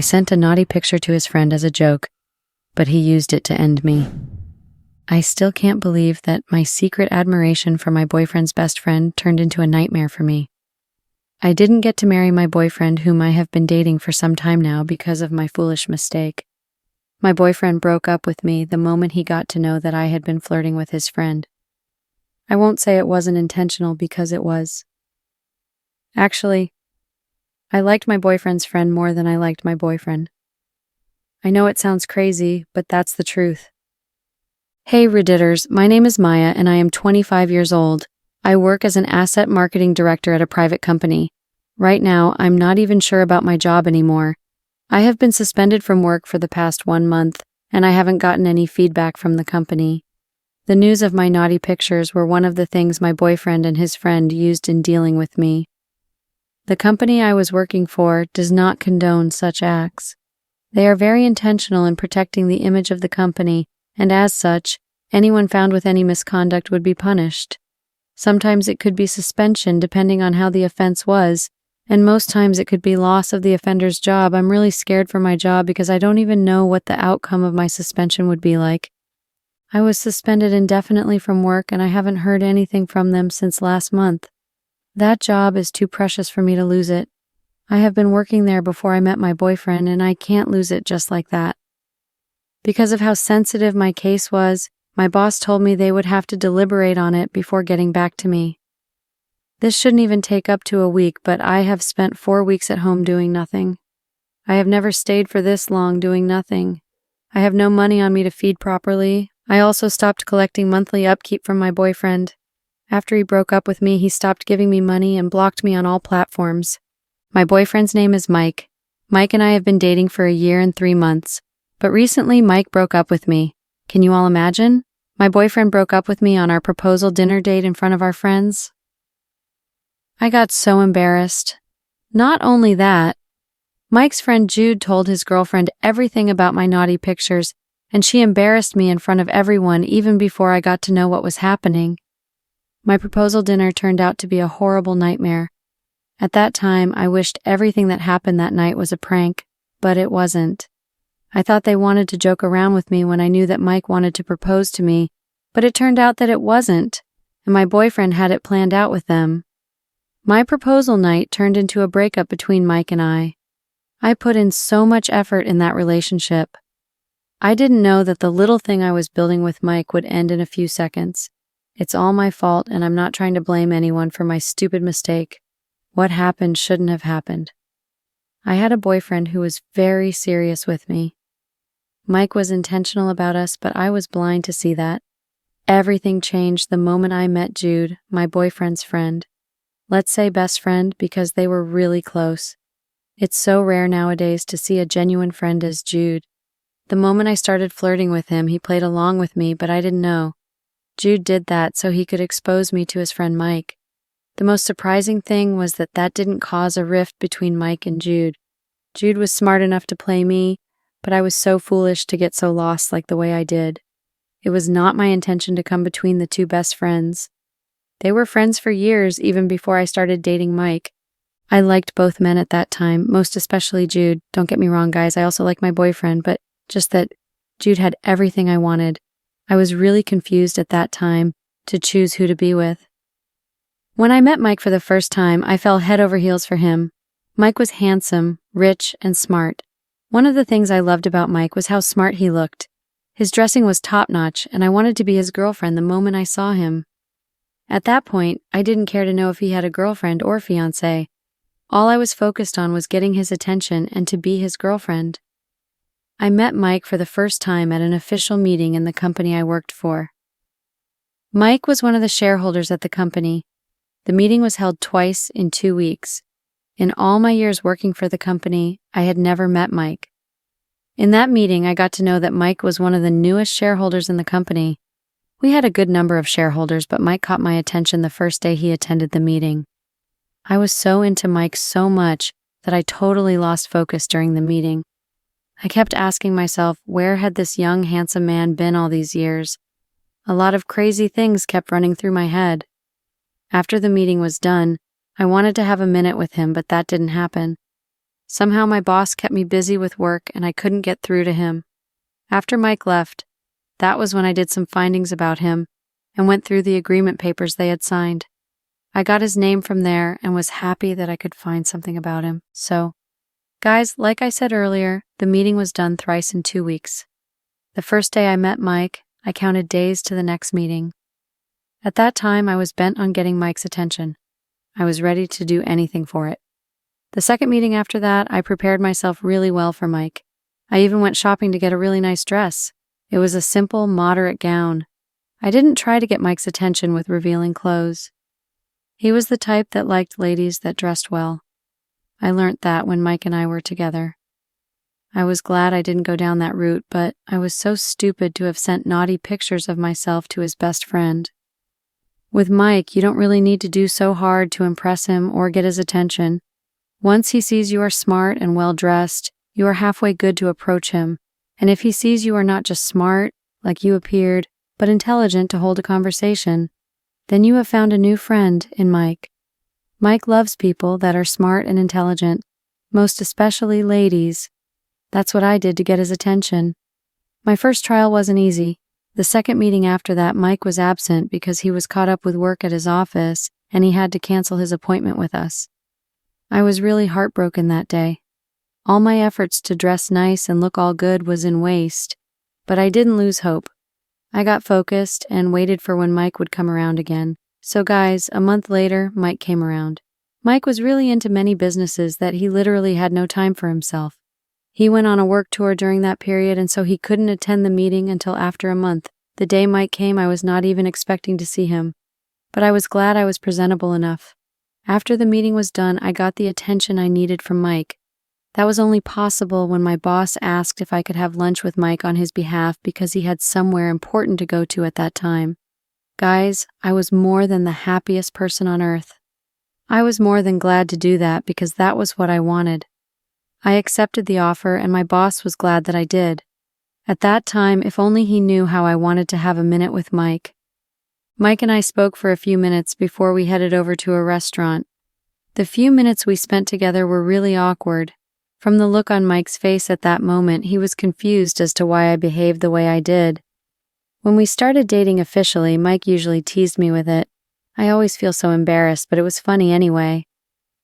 sent a naughty picture to his friend as a joke, but he used it to end me. I still can't believe that my secret admiration for my boyfriend's best friend turned into a nightmare for me. I didn't get to marry my boyfriend, whom I have been dating for some time now, because of my foolish mistake. My boyfriend broke up with me the moment he got to know that I had been flirting with his friend. I won't say it wasn't intentional, because it was. Actually, I liked my boyfriend's friend more than I liked my boyfriend. I know it sounds crazy, but that's the truth. Hey Redditters, my name is Maya and I am 25 years old. I work as an asset marketing director at a private company. Right now, I'm not even sure about my job anymore. I have been suspended from work for the past 1 month, and I haven't gotten any feedback from the company. The news of my naughty pictures were one of the things my boyfriend and his friend used in dealing with me. The company I was working for does not condone such acts. They are very intentional in protecting the image of the company, and as such, anyone found with any misconduct would be punished. Sometimes it could be suspension depending on how the offense was, and most times it could be loss of the offender's job. I'm really scared for my job because I don't even know what the outcome of my suspension would be like. I was suspended indefinitely from work and I haven't heard anything from them since last month. That job is too precious for me to lose it. I have been working there before I met my boyfriend and I can't lose it just like that. Because of how sensitive my case was, my boss told me they would have to deliberate on it before getting back to me. This shouldn't even take up to a week, but I have spent 4 weeks at home doing nothing. I have never stayed for this long doing nothing. I have no money on me to feed properly. I also stopped collecting monthly upkeep from my boyfriend. After he broke up with me, he stopped giving me money and blocked me on all platforms. My boyfriend's name is Mike. Mike and I have been dating for 1 year and 3 months. But recently, Mike broke up with me. Can you all imagine? My boyfriend broke up with me on our proposal dinner date in front of our friends. I got so embarrassed. Not only that, Mike's friend Jude told his girlfriend everything about my naughty pictures, and she embarrassed me in front of everyone even before I got to know what was happening. My proposal dinner turned out to be a horrible nightmare. At that time, I wished everything that happened that night was a prank, but it wasn't. I thought they wanted to joke around with me when I knew that Mike wanted to propose to me, but it turned out that it wasn't, and my boyfriend had it planned out with them. My proposal night turned into a breakup between Mike and I. I put in so much effort in that relationship. I didn't know that the little thing I was building with Mike would end in a few seconds. It's all my fault, and I'm not trying to blame anyone for my stupid mistake. What happened shouldn't have happened. I had a boyfriend who was very serious with me. Mike was intentional about us, but I was blind to see that. Everything changed the moment I met Jude, my boyfriend's friend. Let's say best friend because they were really close. It's so rare nowadays to see a genuine friend as Jude. The moment I started flirting with him, he played along with me, but I didn't know. Jude did that so he could expose me to his friend Mike. The most surprising thing was that didn't cause a rift between Mike and Jude. Jude was smart enough to play me, but I was so foolish to get so lost like the way I did. It was not my intention to come between the two best friends. They were friends for years, even before I started dating Mike. I liked both men at that time, most especially Jude. Don't get me wrong, guys, I also like my boyfriend, but just that Jude had everything I wanted. I was really confused at that time to choose who to be with. When I met Mike for the first time, I fell head over heels for him. Mike was handsome, rich, and smart. One of the things I loved about Mike was how smart he looked. His dressing was top-notch, and I wanted to be his girlfriend the moment I saw him. At that point, I didn't care to know if he had a girlfriend or fiancé. All I was focused on was getting his attention and to be his girlfriend. I met Mike for the first time at an official meeting in the company I worked for. Mike was one of the shareholders at the company. The meeting was held twice in 2 weeks. In all my years working for the company, I had never met Mike. In that meeting, I got to know that Mike was one of the newest shareholders in the company. We had a good number of shareholders, but Mike caught my attention the first day he attended the meeting. I was so into Mike so much that I totally lost focus during the meeting. I kept asking myself, where had this young, handsome man been all these years? A lot of crazy things kept running through my head. After the meeting was done, I wanted to have a minute with him, but that didn't happen. Somehow my boss kept me busy with work and I couldn't get through to him. After Mike left, that was when I did some findings about him and went through the agreement papers they had signed. I got his name from there and was happy that I could find something about him. So, guys, like I said earlier, the meeting was done thrice in 2 weeks. The first day I met Mike, I counted days to the next meeting. At that time, I was bent on getting Mike's attention. I was ready to do anything for it. The second meeting after that, I prepared myself really well for Mike. I even went shopping to get a really nice dress. It was a simple, moderate gown. I didn't try to get Mike's attention with revealing clothes. He was the type that liked ladies that dressed well. I learnt that when Mike and I were together. I was glad I didn't go down that route, but I was so stupid to have sent naughty pictures of myself to his best friend. With Mike, you don't really need to do so hard to impress him or get his attention. Once he sees you are smart and well-dressed, you are halfway good to approach him, and if he sees you are not just smart, like you appeared, but intelligent to hold a conversation, then you have found a new friend in Mike. Mike loves people that are smart and intelligent, most especially ladies. That's what I did to get his attention. My first trial wasn't easy. The second meeting after that, Mike was absent because he was caught up with work at his office and he had to cancel his appointment with us. I was really heartbroken that day. All my efforts to dress nice and look all good was in waste, but I didn't lose hope. I got focused and waited for when Mike would come around again. So guys, a month later, Mike came around. Mike was really into many businesses that he literally had no time for himself. He went on a work tour during that period, and so he couldn't attend the meeting until after a month. The day Mike came, I was not even expecting to see him, but I was glad I was presentable enough. After the meeting was done, I got the attention I needed from Mike. That was only possible when my boss asked if I could have lunch with Mike on his behalf because he had somewhere important to go to at that time. Guys, I was more than the happiest person on earth. I was more than glad to do that because that was what I wanted. I accepted the offer and my boss was glad that I did. At that time, if only he knew how I wanted to have a minute with Mike. Mike and I spoke for a few minutes before we headed over to a restaurant. The few minutes we spent together were really awkward. From the look on Mike's face at that moment, he was confused as to why I behaved the way I did. When we started dating officially, Mike usually teased me with it. I always feel so embarrassed, but it was funny anyway.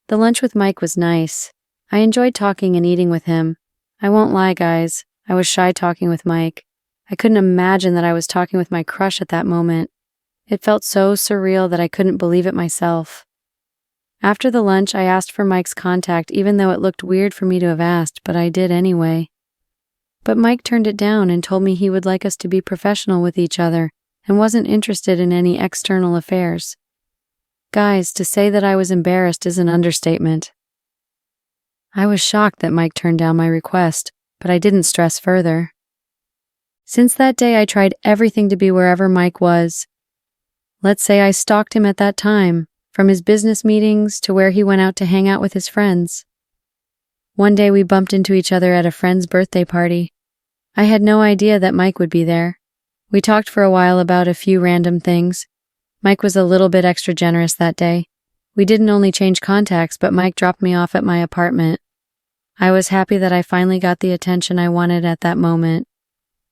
The lunch with Mike was nice. I enjoyed talking and eating with him. I won't lie, guys. I was shy talking with Mike. I couldn't imagine that I was talking with my crush at that moment. It felt so surreal that I couldn't believe it myself. After the lunch, I asked for Mike's contact, even though it looked weird for me to have asked, but I did anyway. But Mike turned it down and told me he would like us to be professional with each other and wasn't interested in any external affairs. Guys, to say that I was embarrassed is an understatement. I was shocked that Mike turned down my request, but I didn't stress further. Since that day, I tried everything to be wherever Mike was. Let's say I stalked him at that time, from his business meetings to where he went out to hang out with his friends. One day we bumped into each other at a friend's birthday party. I had no idea that Mike would be there. We talked for a while about a few random things. Mike was a little bit extra generous that day. We didn't only change contacts, but Mike dropped me off at my apartment. I was happy that I finally got the attention I wanted at that moment.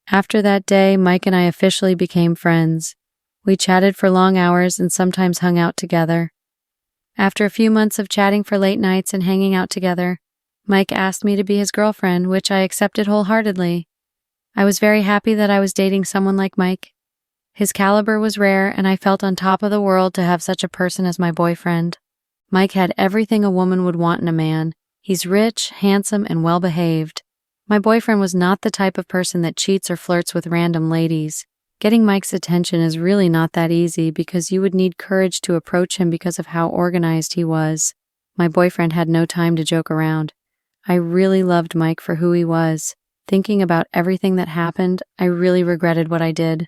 After that day, Mike and I officially became friends. We chatted for long hours and sometimes hung out together. After a few months of chatting for late nights and hanging out together, Mike asked me to be his girlfriend, which I accepted wholeheartedly. I was very happy that I was dating someone like Mike. His caliber was rare, and I felt on top of the world to have such a person as my boyfriend. Mike had everything a woman would want in a man. He's rich, handsome, and well-behaved. My boyfriend was not the type of person that cheats or flirts with random ladies. Getting Mike's attention is really not that easy because you would need courage to approach him because of how organized he was. My boyfriend had no time to joke around. I really loved Mike for who he was. Thinking about everything that happened, I really regretted what I did.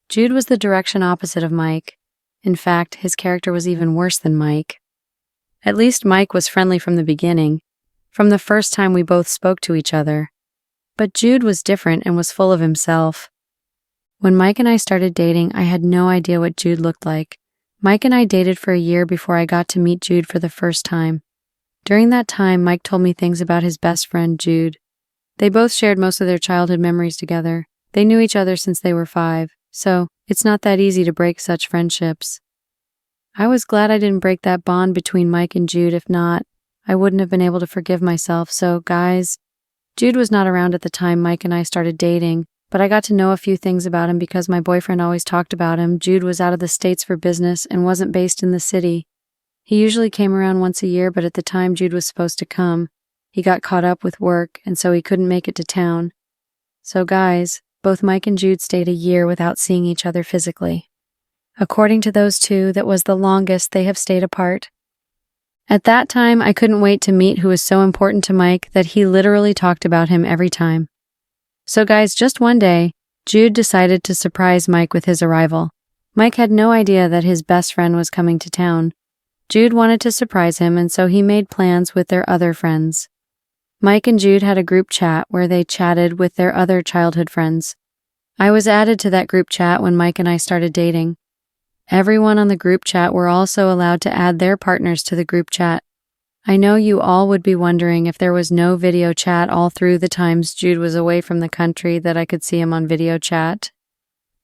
Jude was the direction opposite of Mike. In fact, his character was even worse than Mike. At least Mike was friendly from the beginning, from the first time we both spoke to each other. But Jude was different and was full of himself. When Mike and I started dating, I had no idea what Jude looked like. Mike and I dated for a year before I got to meet Jude for the first time. During that time, Mike told me things about his best friend, Jude. They both shared most of their childhood memories together. They knew each other since they were 5, so it's not that easy to break such friendships. I was glad I didn't break that bond between Mike and Jude. If not, I wouldn't have been able to forgive myself. So, guys, Jude was not around at the time Mike and I started dating, but I got to know a few things about him because my boyfriend always talked about him. Jude was out of the States for business and wasn't based in the city. He usually came around once a year, but at the time Jude was supposed to come, he got caught up with work, and so he couldn't make it to town. So, guys, both Mike and Jude stayed a year without seeing each other physically. According to those two, that was the longest they have stayed apart. At that time, I couldn't wait to meet who was so important to Mike that he literally talked about him every time. So guys, just one day, Jude decided to surprise Mike with his arrival. Mike had no idea that his best friend was coming to town. Jude wanted to surprise him, and so he made plans with their other friends. Mike and Jude had a group chat where they chatted with their other childhood friends. I was added to that group chat when Mike and I started dating. Everyone on the group chat were also allowed to add their partners to the group chat. I know you all would be wondering if there was no video chat all through the times Jude was away from the country that I could see him on video chat.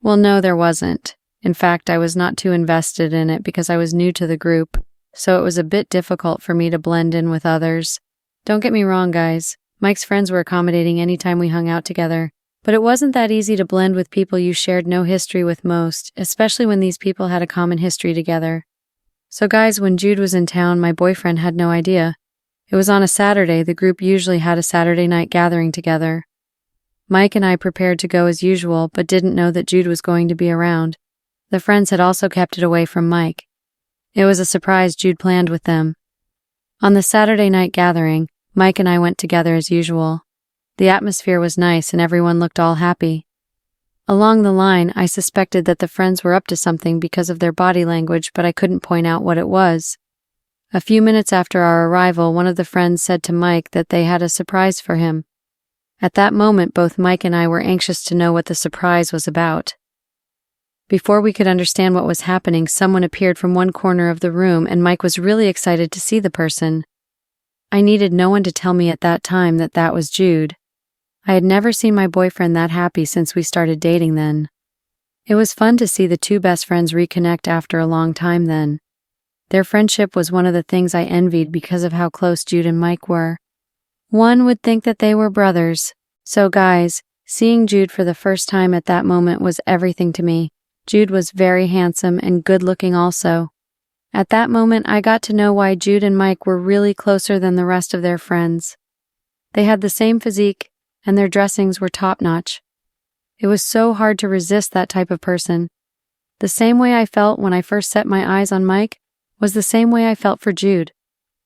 Well, no, there wasn't. In fact, I was not too invested in it because I was new to the group, so it was a bit difficult for me to blend in with others. Don't get me wrong, guys. Mike's friends were accommodating anytime we hung out together. But it wasn't that easy to blend with people you shared no history with most, especially when these people had a common history together. So guys, when Jude was in town, my boyfriend had no idea. It was on a Saturday. The group usually had a Saturday night gathering together. Mike and I prepared to go as usual, but didn't know that Jude was going to be around. The friends had also kept it away from Mike. It was a surprise Jude planned with them. On the Saturday night gathering, Mike and I went together as usual. The atmosphere was nice and everyone looked all happy. Along the line, I suspected that the friends were up to something because of their body language, but I couldn't point out what it was. A few minutes after our arrival, one of the friends said to Mike that they had a surprise for him. At that moment, both Mike and I were anxious to know what the surprise was about. Before we could understand what was happening, someone appeared from one corner of the room, and Mike was really excited to see the person. I needed no one to tell me at that time that that was Jude. I had never seen my boyfriend that happy since we started dating then. It was fun to see the two best friends reconnect after a long time then. Their friendship was one of the things I envied because of how close Jude and Mike were. One would think that they were brothers. So guys, seeing Jude for the first time at that moment was everything to me. Jude was very handsome and good-looking also. At that moment, I got to know why Jude and Mike were really closer than the rest of their friends. They had the same physique, and their dressings were top-notch. It was so hard to resist that type of person. The same way I felt when I first set my eyes on Mike was the same way I felt for Jude.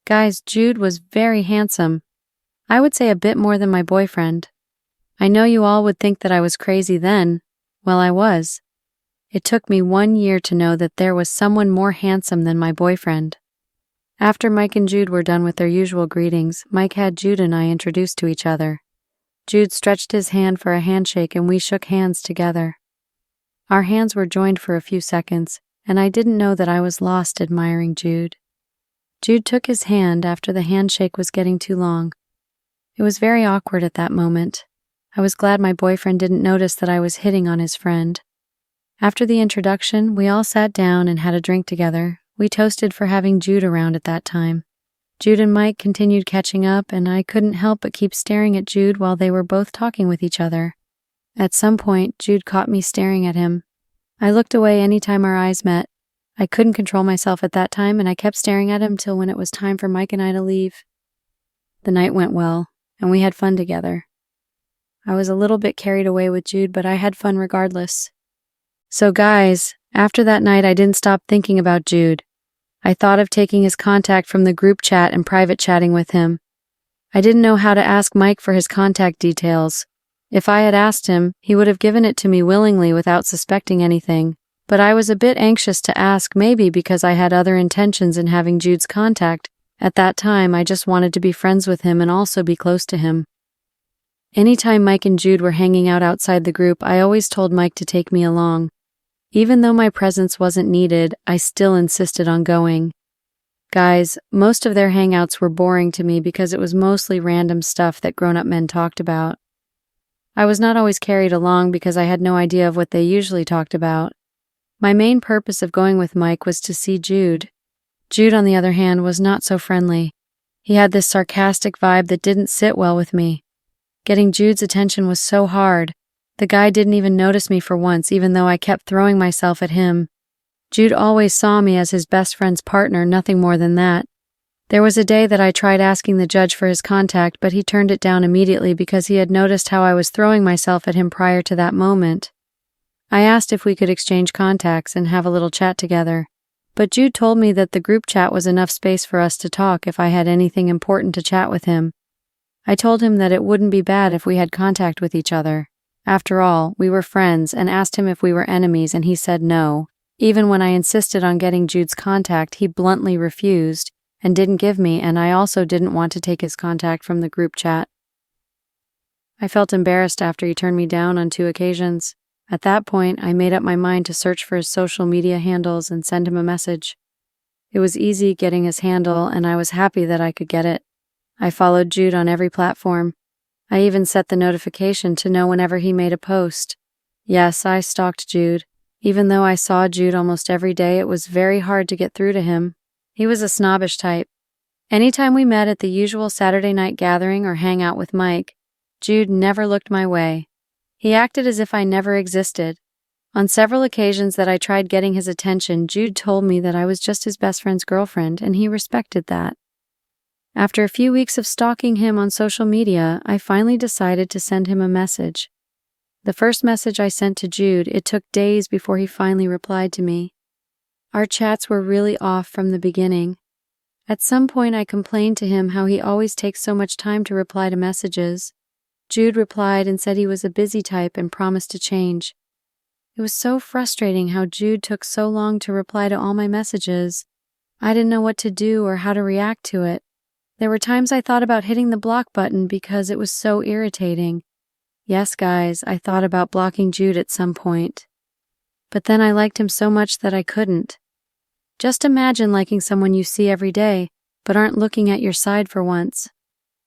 Guys, Jude was very handsome. I would say a bit more than my boyfriend. I know you all would think that I was crazy then. Well, I was. It took me 1 year to know that there was someone more handsome than my boyfriend. After Mike and Jude were done with their usual greetings, Mike had Jude and I introduced to each other. Jude stretched his hand for a handshake and we shook hands together. Our hands were joined for a few seconds, and I didn't know that I was lost admiring Jude. Jude took his hand after the handshake was getting too long. It was very awkward at that moment. I was glad my boyfriend didn't notice that I was hitting on his friend. After the introduction, we all sat down and had a drink together. We toasted for having Jude around at that time. Jude and Mike continued catching up, and I couldn't help but keep staring at Jude while they were both talking with each other. At some point, Jude caught me staring at him. I looked away any time our eyes met. I couldn't control myself at that time, and I kept staring at him till when it was time for Mike and I to leave. The night went well, and we had fun together. I was a little bit carried away with Jude, but I had fun regardless. So guys, after that night I didn't stop thinking about Jude. I thought of taking his contact from the group chat and private chatting with him. I didn't know how to ask Mike for his contact details. If I had asked him, he would have given it to me willingly without suspecting anything. But I was a bit anxious to ask, maybe because I had other intentions in having Jude's contact. At that time, I just wanted to be friends with him and also be close to him. Anytime Mike and Jude were hanging out outside the group, I always told Mike to take me along. Even though my presence wasn't needed, I still insisted on going. Guys, most of their hangouts were boring to me because it was mostly random stuff that grown-up men talked about. I was not always carried along because I had no idea of what they usually talked about. My main purpose of going with Mike was to see Jude. Jude, on the other hand, was not so friendly. He had this sarcastic vibe that didn't sit well with me. Getting Jude's attention was so hard. The guy didn't even notice me for once, even though I kept throwing myself at him. Jude always saw me as his best friend's partner, nothing more than that. There was a day that I tried asking the judge for his contact, but he turned it down immediately because he had noticed how I was throwing myself at him prior to that moment. I asked if we could exchange contacts and have a little chat together, but Jude told me that the group chat was enough space for us to talk if I had anything important to chat with him. I told him that it wouldn't be bad if we had contact with each other. After all, we were friends, and asked him if we were enemies, and he said no. Even when I insisted on getting Jude's contact, he bluntly refused and didn't give me, and I also didn't want to take his contact from the group chat. I felt embarrassed after he turned me down on 2 occasions. At that point, I made up my mind to search for his social media handles and send him a message. It was easy getting his handle, and I was happy that I could get it. I followed Jude on every platform. I even set the notification to know whenever he made a post. Yes, I stalked Jude. Even though I saw Jude almost every day, it was very hard to get through to him. He was a snobbish type. Anytime we met at the usual Saturday night gathering or hangout with Mike, Jude never looked my way. He acted as if I never existed. On several occasions that I tried getting his attention, Jude told me that I was just his best friend's girlfriend, and he respected that. After a few weeks of stalking him on social media, I finally decided to send him a message. The first message I sent to Jude, it took days before he finally replied to me. Our chats were really off from the beginning. At some point, I complained to him how he always takes so much time to reply to messages. Jude replied and said he was a busy type and promised to change. It was so frustrating how Jude took so long to reply to all my messages. I didn't know what to do or how to react to it. There were times I thought about hitting the block button because it was so irritating. Yes, guys, I thought about blocking Jude at some point. But then I liked him so much that I couldn't. Just imagine liking someone you see every day, but aren't looking at your side for once.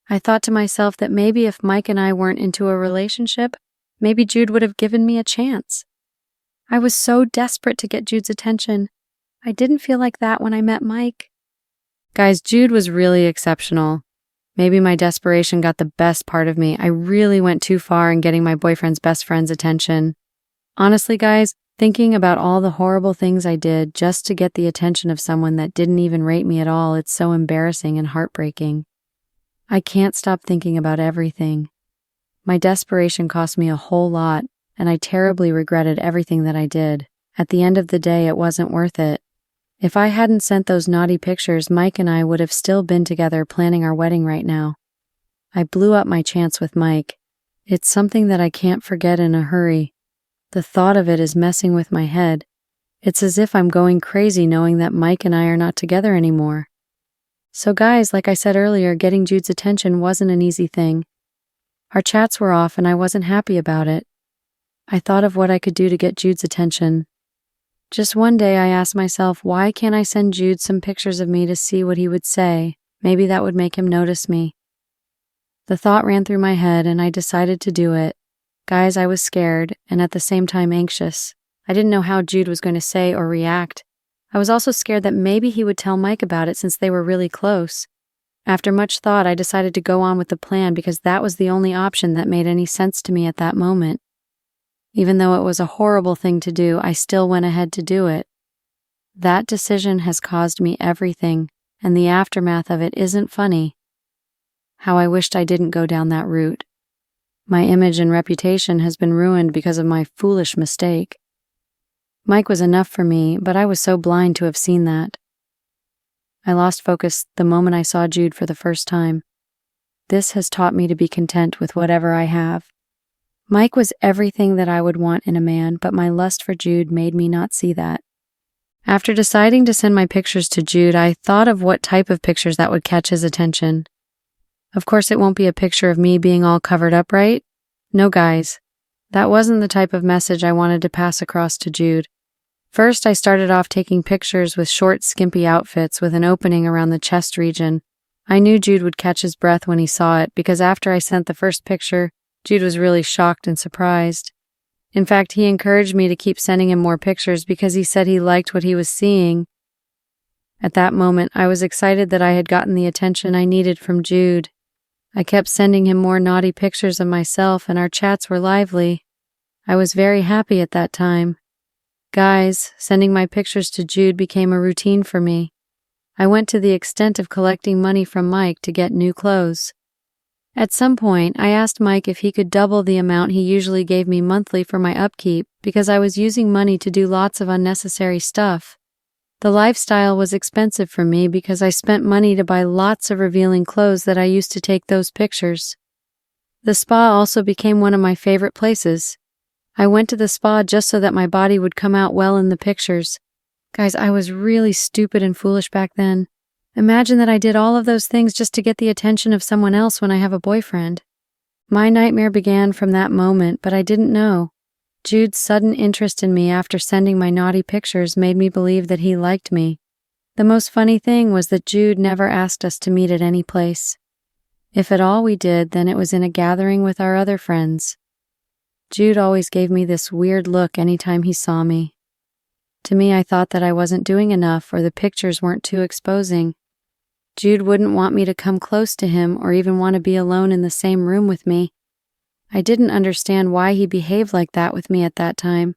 I thought to myself that maybe if Mike and I weren't into a relationship, maybe Jude would have given me a chance. I was so desperate to get Jude's attention. I didn't feel like that when I met Mike. Guys, Jude was really exceptional. Maybe my desperation got the best part of me. I really went too far in getting my boyfriend's best friend's attention. Honestly, guys, thinking about all the horrible things I did just to get the attention of someone that didn't even rate me at all, it's so embarrassing and heartbreaking. I can't stop thinking about everything. My desperation cost me a whole lot, and I terribly regretted everything that I did. At the end of the day, it wasn't worth it. If I hadn't sent those naughty pictures, Mike and I would have still been together planning our wedding right now. I blew up my chance with Mike. It's something that I can't forget in a hurry. The thought of it is messing with my head. It's as if I'm going crazy knowing that Mike and I are not together anymore. So guys, like I said earlier, getting Jude's attention wasn't an easy thing. Our chats were off and I wasn't happy about it. I thought of what I could do to get Jude's attention. Just one day I asked myself, why can't I send Jude some pictures of me to see what he would say? Maybe that would make him notice me. The thought ran through my head and I decided to do it. Guys, I was scared and at the same time anxious. I didn't know how Jude was going to say or react. I was also scared that maybe he would tell Mike about it since they were really close. After much thought, I decided to go on with the plan because that was the only option that made any sense to me at that moment. Even though it was a horrible thing to do, I still went ahead to do it. That decision has caused me everything, and the aftermath of it isn't funny. How I wished I didn't go down that route. My image and reputation has been ruined because of my foolish mistake. Mike was enough for me, but I was so blind to have seen that. I lost focus the moment I saw Jude for the first time. This has taught me to be content with whatever I have. Mike was everything that I would want in a man, but my lust for Jude made me not see that. After deciding to send my pictures to Jude, I thought of what type of pictures that would catch his attention. Of course, it won't be a picture of me being all covered up, right? No, guys. That wasn't the type of message I wanted to pass across to Jude. First, I started off taking pictures with short, skimpy outfits with an opening around the chest region. I knew Jude would catch his breath when he saw it because after I sent the first picture, Jude was really shocked and surprised. In fact, he encouraged me to keep sending him more pictures because he said he liked what he was seeing. At that moment, I was excited that I had gotten the attention I needed from Jude. I kept sending him more naughty pictures of myself and our chats were lively. I was very happy at that time. Guys, sending my pictures to Jude became a routine for me. I went to the extent of collecting money from Mike to get new clothes. At some point, I asked Mike if he could double the amount he usually gave me monthly for my upkeep because I was using money to do lots of unnecessary stuff. The lifestyle was expensive for me because I spent money to buy lots of revealing clothes that I used to take those pictures. The spa also became one of my favorite places. I went to the spa just so that my body would come out well in the pictures. Guys, I was really stupid and foolish back then. Imagine that I did all of those things just to get the attention of someone else when I have a boyfriend. My nightmare began from that moment, but I didn't know. Jude's sudden interest in me after sending my naughty pictures made me believe that he liked me. The most funny thing was that Jude never asked us to meet at any place. If at all we did, then it was in a gathering with our other friends. Jude always gave me this weird look anytime he saw me. To me, I thought that I wasn't doing enough or the pictures weren't too exposing. Jude wouldn't want me to come close to him or even want to be alone in the same room with me. I didn't understand why he behaved like that with me at that time.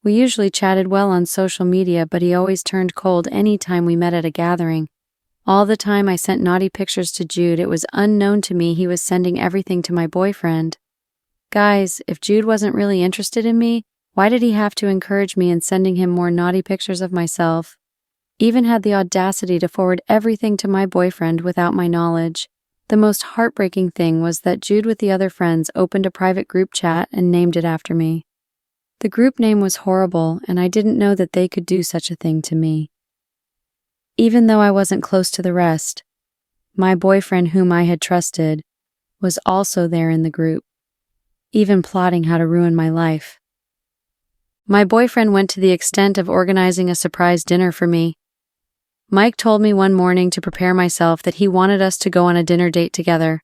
We usually chatted well on social media, but he always turned cold any time we met at a gathering. All the time I sent naughty pictures to Jude, it was unknown to me he was sending everything to my boyfriend. Guys, if Jude wasn't really interested in me, why did he have to encourage me in sending him more naughty pictures of myself? Even had the audacity to forward everything to my boyfriend without my knowledge. The most heartbreaking thing was that Jude with the other friends opened a private group chat and named it after me. The group name was horrible, and I didn't know that they could do such a thing to me. Even though I wasn't close to the rest, my boyfriend, whom I had trusted, was also there in the group, even plotting how to ruin my life. My boyfriend went to the extent of organizing a surprise dinner for me. Mike told me one morning to prepare myself that he wanted us to go on a dinner date together.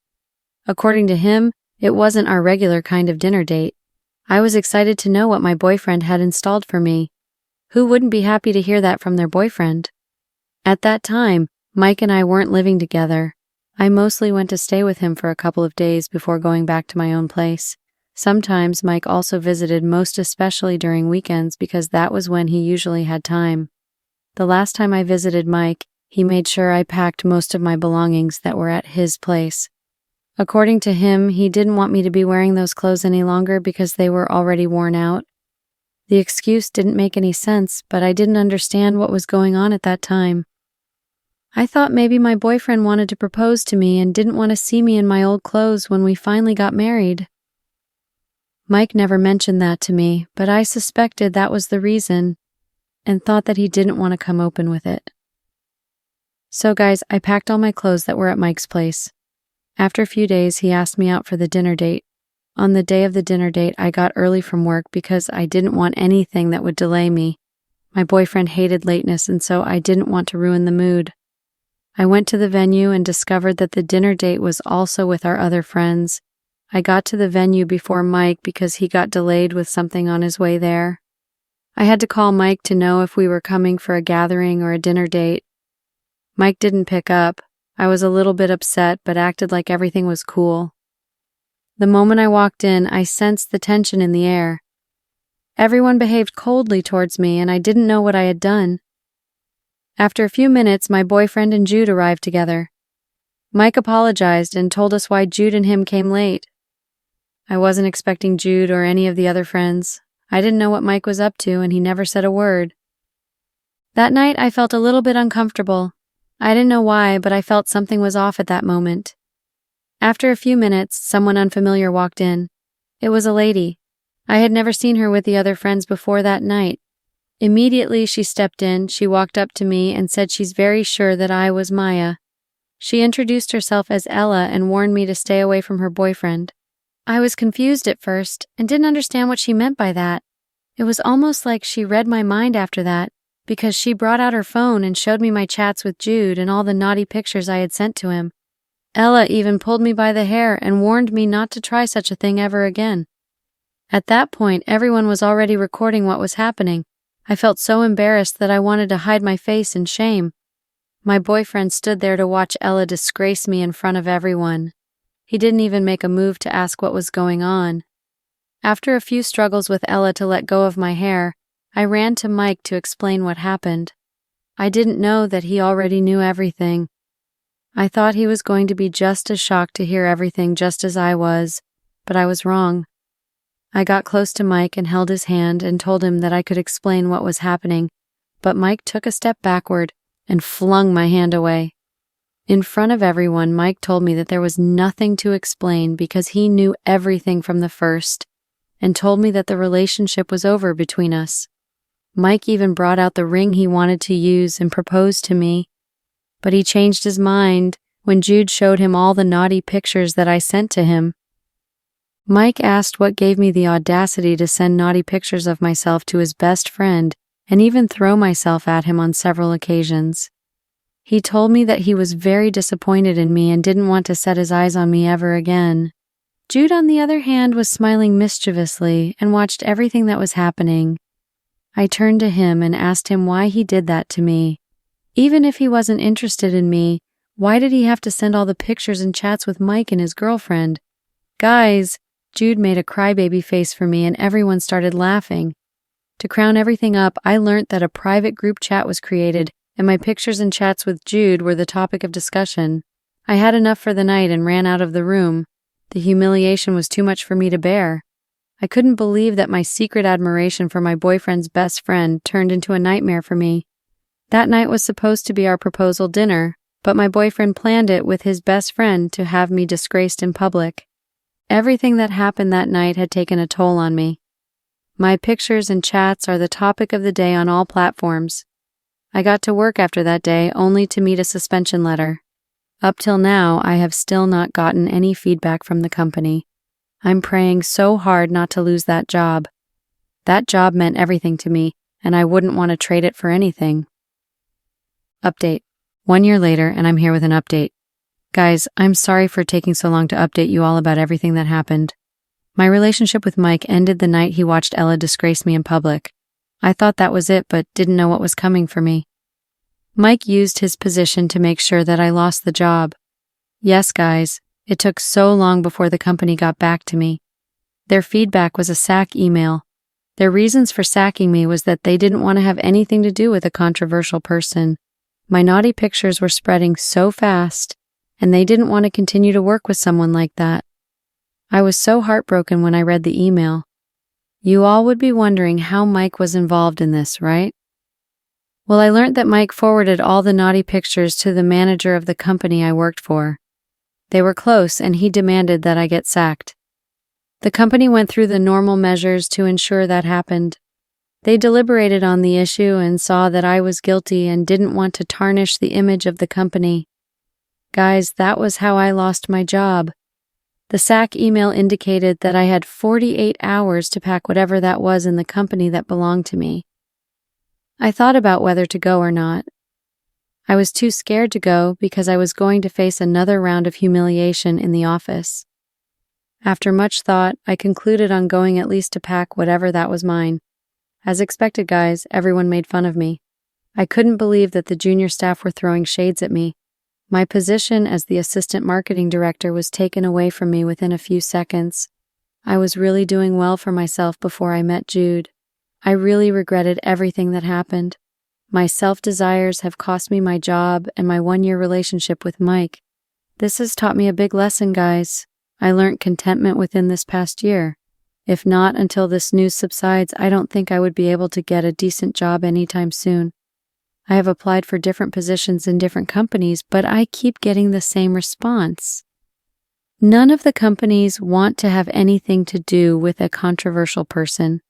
According to him, it wasn't our regular kind of dinner date. I was excited to know what my boyfriend had installed for me. Who wouldn't be happy to hear that from their boyfriend? At that time, Mike and I weren't living together. I mostly went to stay with him for a couple of days before going back to my own place. Sometimes Mike also visited, most especially during weekends because that was when he usually had time. The last time I visited Mike, he made sure I packed most of my belongings that were at his place. According to him, he didn't want me to be wearing those clothes any longer because they were already worn out. The excuse didn't make any sense, but I didn't understand what was going on at that time. I thought maybe my boyfriend wanted to propose to me and didn't want to see me in my old clothes when we finally got married. Mike never mentioned that to me, but I suspected that was the reason and thought that he didn't want to come open with it. So guys, I packed all my clothes that were at Mike's place. After a few days, he asked me out for the dinner date. On the day of the dinner date, I got early from work because I didn't want anything that would delay me. My boyfriend hated lateness, and so I didn't want to ruin the mood. I went to the venue and discovered that the dinner date was also with our other friends. I got to the venue before Mike because he got delayed with something on his way there. I had to call Mike to know if we were coming for a gathering or a dinner date. Mike didn't pick up. I was a little bit upset, but acted like everything was cool. The moment I walked in, I sensed the tension in the air. Everyone behaved coldly towards me, and I didn't know what I had done. After a few minutes, my boyfriend and Jude arrived together. Mike apologized and told us why Jude and him came late. I wasn't expecting Jude or any of the other friends. I didn't know what Mike was up to, and he never said a word. That night, I felt a little bit uncomfortable. I didn't know why, but I felt something was off at that moment. After a few minutes, someone unfamiliar walked in. It was a lady. I had never seen her with the other friends before that night. Immediately, she stepped in, she walked up to me and said she's very sure that I was Maya. She introduced herself as Ella and warned me to stay away from her boyfriend. I was confused at first and didn't understand what she meant by that. It was almost like she read my mind after that, because she brought out her phone and showed me my chats with Jude and all the naughty pictures I had sent to him. Ella even pulled me by the hair and warned me not to try such a thing ever again. At that point, everyone was already recording what was happening. I felt so embarrassed that I wanted to hide my face in shame. My boyfriend stood there to watch Ella disgrace me in front of everyone. He didn't even make a move to ask what was going on. After a few struggles with Ella to let go of my hair, I ran to Mike to explain what happened. I didn't know that he already knew everything. I thought he was going to be just as shocked to hear everything just as I was, but I was wrong. I got close to Mike and held his hand and told him that I could explain what was happening, but Mike took a step backward and flung my hand away. In front of everyone, Mike told me that there was nothing to explain because he knew everything from the first, and told me that the relationship was over between us. Mike even brought out the ring he wanted to use and proposed to me, but he changed his mind when Jude showed him all the naughty pictures that I sent to him. Mike asked what gave me the audacity to send naughty pictures of myself to his best friend and even throw myself at him on several occasions. He told me that he was very disappointed in me and didn't want to set his eyes on me ever again. Jude, on the other hand, was smiling mischievously and watched everything that was happening. I turned to him and asked him why he did that to me. Even if he wasn't interested in me, why did he have to send all the pictures and chats with Mike and his girlfriend? Guys, Jude made a crybaby face for me and everyone started laughing. To crown everything up, I learned that a private group chat was created and my pictures and chats with Jude were the topic of discussion. I had enough for the night and ran out of the room. The humiliation was too much for me to bear. I couldn't believe that my secret admiration for my boyfriend's best friend turned into a nightmare for me. That night was supposed to be our proposal dinner, but my boyfriend planned it with his best friend to have me disgraced in public. Everything that happened that night had taken a toll on me. My pictures and chats are the topic of the day on all platforms. I got to work after that day only to meet a suspension letter. Up till now, I have still not gotten any feedback from the company. I'm praying so hard not to lose that job. That job meant everything to me, and I wouldn't want to trade it for anything. Update. 1 year later, and I'm here with an update. Guys, I'm sorry for taking so long to update you all about everything that happened. My relationship with Mike ended the night he watched Ella disgrace me in public. I thought that was it, but didn't know what was coming for me. Mike used his position to make sure that I lost the job. Yes, guys, it took so long before the company got back to me. Their feedback was a sack email. Their reasons for sacking me was that they didn't want to have anything to do with a controversial person. My naughty pictures were spreading so fast, and they didn't want to continue to work with someone like that. I was so heartbroken when I read the email. You all would be wondering how Mike was involved in this, right? Well, I learned that Mike forwarded all the naughty pictures to the manager of the company I worked for. They were close, and he demanded that I get sacked. The company went through the normal measures to ensure that happened. They deliberated on the issue and saw that I was guilty and didn't want to tarnish the image of the company. Guys, that was how I lost my job. The sack email indicated that I had 48 hours to pack whatever that was in the company that belonged to me. I thought about whether to go or not. I was too scared to go because I was going to face another round of humiliation in the office. After much thought, I concluded on going at least to pack whatever that was mine. As expected, guys, everyone made fun of me. I couldn't believe that the junior staff were throwing shades at me. My position as the assistant marketing director was taken away from me within a few seconds. I was really doing well for myself before I met Jude. I really regretted everything that happened. My self-desires have cost me my job and my 1-year relationship with Mike. This has taught me a big lesson, guys. I learned contentment within this past year. If not until this news subsides, I don't think I would be able to get a decent job anytime soon. I have applied for different positions in different companies, but I keep getting the same response. None of the companies want to have anything to do with a controversial person.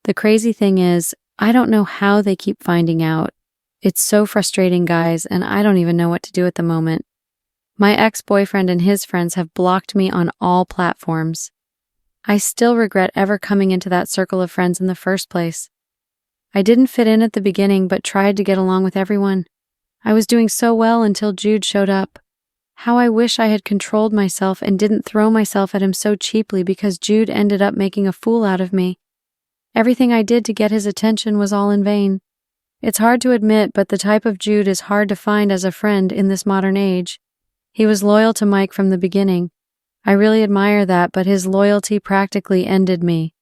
The crazy thing is, I don't know how they keep finding out. It's so frustrating, guys, and I don't even know what to do at the moment. My ex-boyfriend and his friends have blocked me on all platforms. I still regret ever coming into that circle of friends in the first place. I didn't fit in at the beginning but tried to get along with everyone. I was doing so well until Jude showed up. How I wish I had controlled myself and didn't throw myself at him so cheaply because Jude ended up making a fool out of me. Everything I did to get his attention was all in vain. It's hard to admit, but the type of Jude is hard to find as a friend in this modern age. He was loyal to Mike from the beginning. I really admire that, but his loyalty practically ended me.